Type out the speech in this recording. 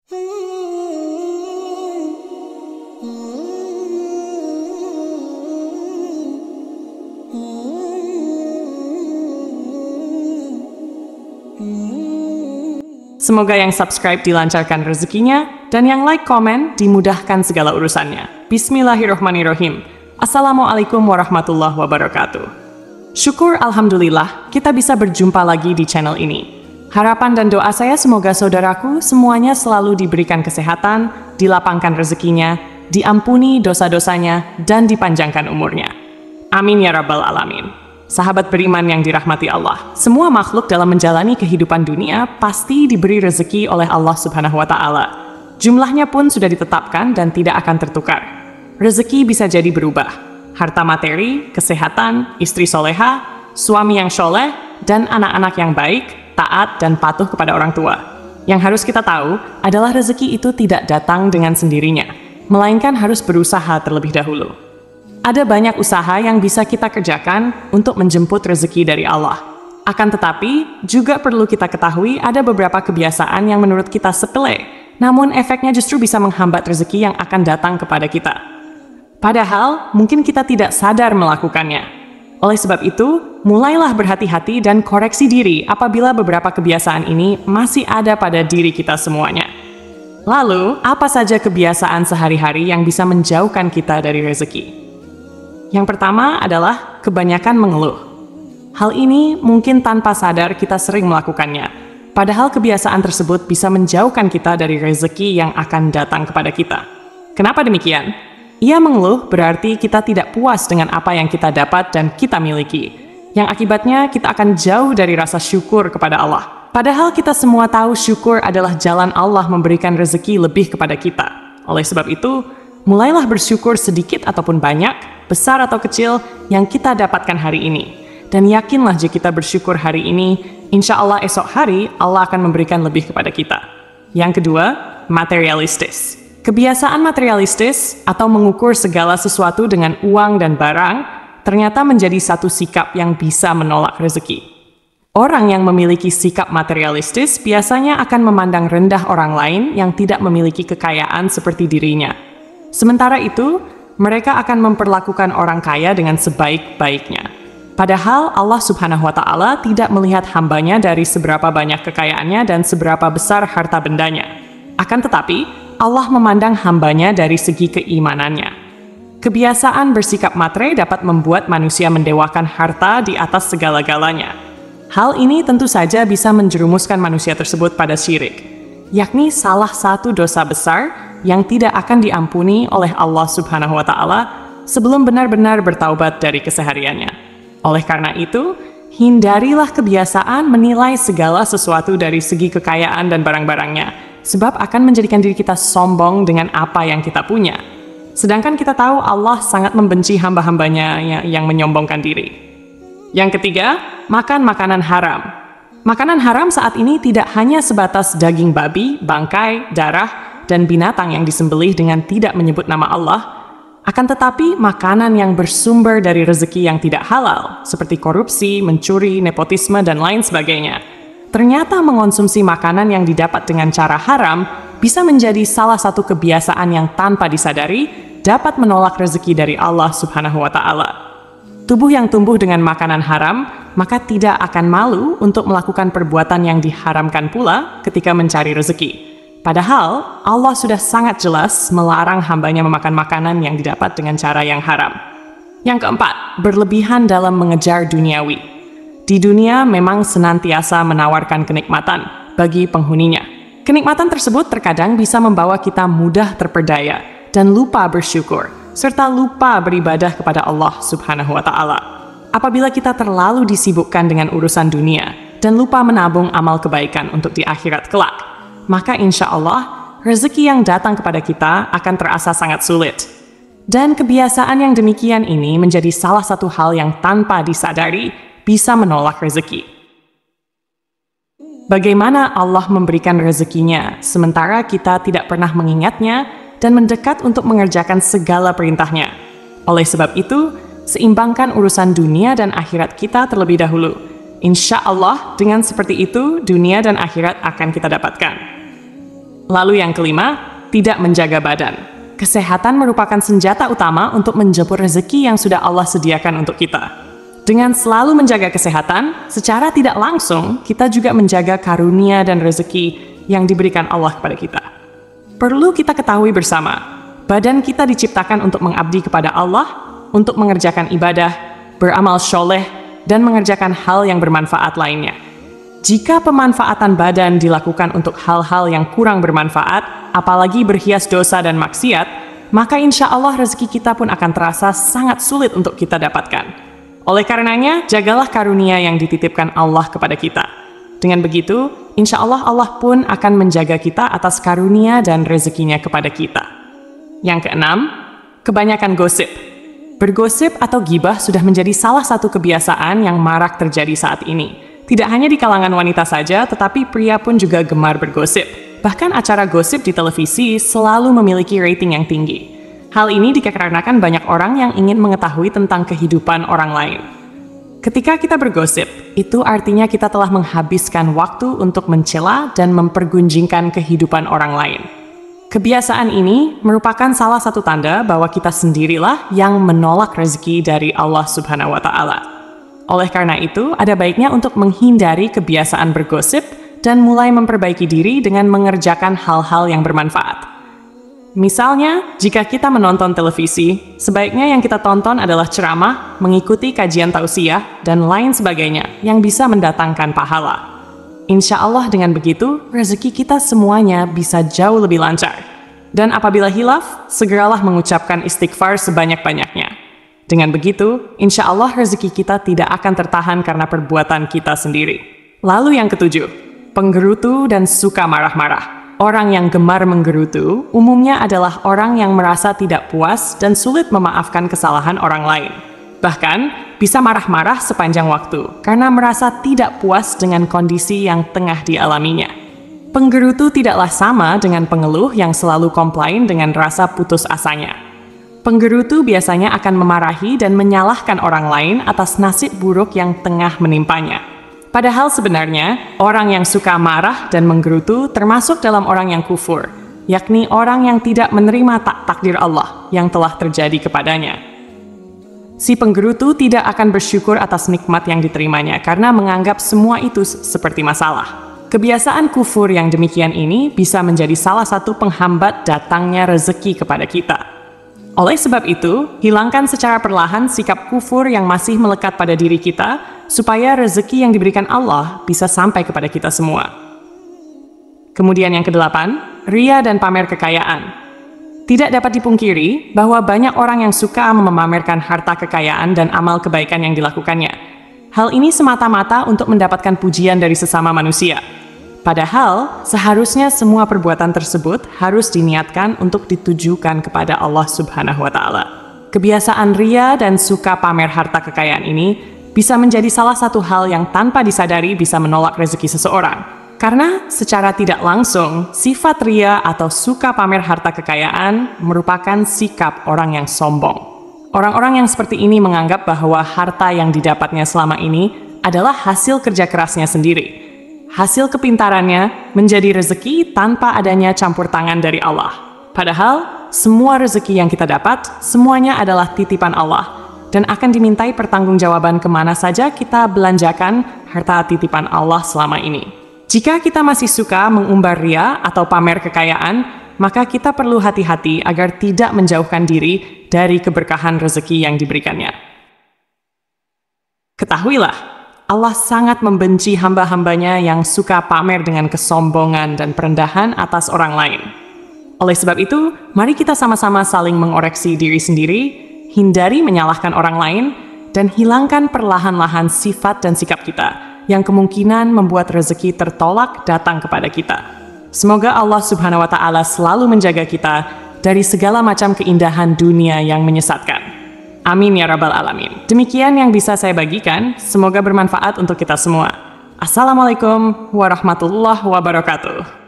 Semoga yang subscribe dilancarkan rezekinya, dan yang like, komen, dimudahkan segala urusannya. Bismillahirrohmanirrohim. Assalamualaikum warahmatullahi wabarakatuh. Syukur Alhamdulillah, kita bisa berjumpa lagi di channel ini. Harapan dan doa saya semoga saudaraku semuanya selalu diberikan kesehatan, dilapangkan rezekinya, diampuni dosa-dosanya, dan dipanjangkan umurnya. Amin ya rabbal alamin. Sahabat beriman yang dirahmati Allah, semua makhluk dalam menjalani kehidupan dunia pasti diberi rezeki oleh Allah Subhanahu wa Ta'ala. Jumlahnya pun sudah ditetapkan dan tidak akan tertukar. Rezeki bisa jadi berubah. Harta materi, kesehatan, istri soleha, suami yang soleh, dan anak-anak yang baik, taat, dan patuh kepada orang tua. Yang harus kita tahu adalah rezeki itu tidak datang dengan sendirinya, melainkan harus berusaha terlebih dahulu. Ada banyak usaha yang bisa kita kerjakan untuk menjemput rezeki dari Allah. Akan tetapi, juga perlu kita ketahui ada beberapa kebiasaan yang menurut kita sepele, namun efeknya justru bisa menghambat rezeki yang akan datang kepada kita. Padahal, mungkin kita tidak sadar melakukannya. Oleh sebab itu, mulailah berhati-hati dan koreksi diri apabila beberapa kebiasaan ini masih ada pada diri kita semuanya. Lalu, apa saja kebiasaan sehari-hari yang bisa menjauhkan kita dari rezeki? Yang pertama adalah kebanyakan mengeluh. Hal ini mungkin tanpa sadar kita sering melakukannya, padahal kebiasaan tersebut bisa menjauhkan kita dari rezeki yang akan datang kepada kita. Kenapa demikian? Ia mengeluh berarti kita tidak puas dengan apa yang kita dapat dan kita miliki, yang akibatnya kita akan jauh dari rasa syukur kepada Allah. Padahal kita semua tahu syukur adalah jalan Allah memberikan rezeki lebih kepada kita. Oleh sebab itu, mulailah bersyukur sedikit ataupun banyak, besar atau kecil yang kita dapatkan hari ini. Dan yakinlah jika kita bersyukur hari ini, insya Allah esok hari Allah akan memberikan lebih kepada kita. Yang kedua, materialistis. Kebiasaan materialistis atau mengukur segala sesuatu dengan uang dan barang ternyata menjadi satu sikap yang bisa menolak rezeki. Orang yang memiliki sikap materialistis biasanya akan memandang rendah orang lain yang tidak memiliki kekayaan seperti dirinya. Sementara itu, mereka akan memperlakukan orang kaya dengan sebaik-baiknya. Padahal Allah Subhanahu wa Ta'ala tidak melihat hambanya dari seberapa banyak kekayaannya dan seberapa besar harta bendanya. Akan tetapi, Allah memandang hambanya dari segi keimanannya. Kebiasaan bersikap matre dapat membuat manusia mendewakan harta di atas segala-galanya. Hal ini tentu saja bisa menjerumuskan manusia tersebut pada syirik, yakni salah satu dosa besar yang tidak akan diampuni oleh Allah Subhanahu wa Ta'ala sebelum benar-benar bertaubat dari kesehariannya. Oleh karena itu, hindarilah kebiasaan menilai segala sesuatu dari segi kekayaan dan barang-barangnya, sebab akan menjadikan diri kita sombong dengan apa yang kita punya. Sedangkan kita tahu Allah sangat membenci hamba-hambanya yang menyombongkan diri. Yang ketiga, makan makanan haram. Makanan haram saat ini tidak hanya sebatas daging babi, bangkai, darah, dan binatang yang disembelih dengan tidak menyebut nama Allah, akan tetapi makanan yang bersumber dari rezeki yang tidak halal, seperti korupsi, mencuri, nepotisme, dan lain sebagainya. Ternyata mengonsumsi makanan yang didapat dengan cara haram bisa menjadi salah satu kebiasaan yang tanpa disadari dapat menolak rezeki dari Allah Subhanahu wa Ta'ala. Tubuh yang tumbuh dengan makanan haram, maka tidak akan malu untuk melakukan perbuatan yang diharamkan pula ketika mencari rezeki. Padahal, Allah sudah sangat jelas melarang hambanya memakan makanan yang didapat dengan cara yang haram. Yang keempat, berlebihan dalam mengejar duniawi. Di dunia memang senantiasa menawarkan kenikmatan bagi penghuninya. Kenikmatan tersebut terkadang bisa membawa kita mudah terperdaya dan lupa bersyukur, serta lupa beribadah kepada Allah Subhanahu wa Ta'ala. Apabila kita terlalu disibukkan dengan urusan dunia dan lupa menabung amal kebaikan untuk di akhirat kelak, maka insya Allah, rezeki yang datang kepada kita akan terasa sangat sulit. Dan kebiasaan yang demikian ini menjadi salah satu hal yang tanpa disadari bisa menolak rezeki. Bagaimana Allah memberikan rezekinya, sementara kita tidak pernah mengingatnya dan mendekat untuk mengerjakan segala perintahnya. Oleh sebab itu, seimbangkan urusan dunia dan akhirat kita terlebih dahulu. Insya Allah, dengan seperti itu, dunia dan akhirat akan kita dapatkan. Lalu yang kelima, tidak menjaga badan. Kesehatan merupakan senjata utama untuk menjemput rezeki yang sudah Allah sediakan untuk kita. Dengan selalu menjaga kesehatan, secara tidak langsung kita juga menjaga karunia dan rezeki yang diberikan Allah kepada kita. Perlu kita ketahui bersama, badan kita diciptakan untuk mengabdi kepada Allah, untuk mengerjakan ibadah, beramal soleh, dan mengerjakan hal yang bermanfaat lainnya. Jika pemanfaatan badan dilakukan untuk hal-hal yang kurang bermanfaat, apalagi berhias dosa dan maksiat, maka insya Allah rezeki kita pun akan terasa sangat sulit untuk kita dapatkan. Oleh karenanya, jagalah karunia yang dititipkan Allah kepada kita. Dengan begitu, insya Allah Allah pun akan menjaga kita atas karunia dan rezekinya kepada kita. Yang keenam, kebanyakan gosip. Bergosip atau gibah sudah menjadi salah satu kebiasaan yang marak terjadi saat ini. Tidak hanya di kalangan wanita saja, tetapi pria pun juga gemar bergosip. Bahkan acara gosip di televisi selalu memiliki rating yang tinggi. Hal ini dikarenakan banyak orang yang ingin mengetahui tentang kehidupan orang lain. Ketika kita bergosip, itu artinya kita telah menghabiskan waktu untuk mencela dan mempergunjingkan kehidupan orang lain. Kebiasaan ini merupakan salah satu tanda bahwa kita sendirilah yang menolak rezeki dari Allah Subhanahu wa Ta'ala. Oleh karena itu, ada baiknya untuk menghindari kebiasaan bergosip dan mulai memperbaiki diri dengan mengerjakan hal-hal yang bermanfaat. Misalnya, jika kita menonton televisi, sebaiknya yang kita tonton adalah ceramah, mengikuti kajian tausiah, dan lain sebagainya yang bisa mendatangkan pahala. Insya Allah dengan begitu, rezeki kita semuanya bisa jauh lebih lancar. Dan apabila hilaf, segeralah mengucapkan istighfar sebanyak-banyaknya. Dengan begitu, insya Allah rezeki kita tidak akan tertahan karena perbuatan kita sendiri. Lalu yang ketujuh, penggerutu dan suka marah-marah. Orang yang gemar menggerutu umumnya adalah orang yang merasa tidak puas dan sulit memaafkan kesalahan orang lain. Bahkan, bisa marah-marah sepanjang waktu karena merasa tidak puas dengan kondisi yang tengah dialaminya. Penggerutu tidaklah sama dengan pengeluh yang selalu komplain dengan rasa putus asanya. Penggerutu biasanya akan memarahi dan menyalahkan orang lain atas nasib buruk yang tengah menimpanya. Padahal sebenarnya, orang yang suka marah dan menggerutu termasuk dalam orang yang kufur, yakni orang yang tidak menerima takdir Allah yang telah terjadi kepadanya. Si penggerutu tidak akan bersyukur atas nikmat yang diterimanya karena menganggap semua itu seperti masalah. Kebiasaan kufur yang demikian ini bisa menjadi salah satu penghambat datangnya rezeki kepada kita. Oleh sebab itu, hilangkan secara perlahan sikap kufur yang masih melekat pada diri kita, supaya rezeki yang diberikan Allah bisa sampai kepada kita semua. Kemudian yang kedelapan, ria dan pamer kekayaan. Tidak dapat dipungkiri bahwa banyak orang yang suka memamerkan harta kekayaan dan amal kebaikan yang dilakukannya. Hal ini semata-mata untuk mendapatkan pujian dari sesama manusia. Padahal, seharusnya semua perbuatan tersebut harus diniatkan untuk ditujukan kepada Allah Subhanahu wa Ta'ala. Kebiasaan ria dan suka pamer harta kekayaan ini bisa menjadi salah satu hal yang tanpa disadari bisa menolak rezeki seseorang. Karena secara tidak langsung, sifat ria atau suka pamer harta kekayaan merupakan sikap orang yang sombong. Orang-orang yang seperti ini menganggap bahwa harta yang didapatnya selama ini adalah hasil kerja kerasnya sendiri. Hasil kepintarannya menjadi rezeki tanpa adanya campur tangan dari Allah. Padahal, semua rezeki yang kita dapat, semuanya adalah titipan Allah, dan akan dimintai pertanggungjawaban kemana saja kita belanjakan harta titipan Allah selama ini. Jika kita masih suka mengumbar ria atau pamer kekayaan, maka kita perlu hati-hati agar tidak menjauhkan diri dari keberkahan rezeki yang diberikannya. Ketahuilah, Allah sangat membenci hamba-hambanya yang suka pamer dengan kesombongan dan perendahan atas orang lain. Oleh sebab itu, mari kita sama-sama saling mengoreksi diri sendiri, hindari menyalahkan orang lain, dan hilangkan perlahan-lahan sifat dan sikap kita yang kemungkinan membuat rezeki tertolak datang kepada kita. Semoga Allah Subhanahu wa Ta'ala selalu menjaga kita dari segala macam keindahan dunia yang menyesatkan. Amin ya Rabbal Alamin. Demikian yang bisa saya bagikan, semoga bermanfaat untuk kita semua. Assalamualaikum warahmatullahi wabarakatuh.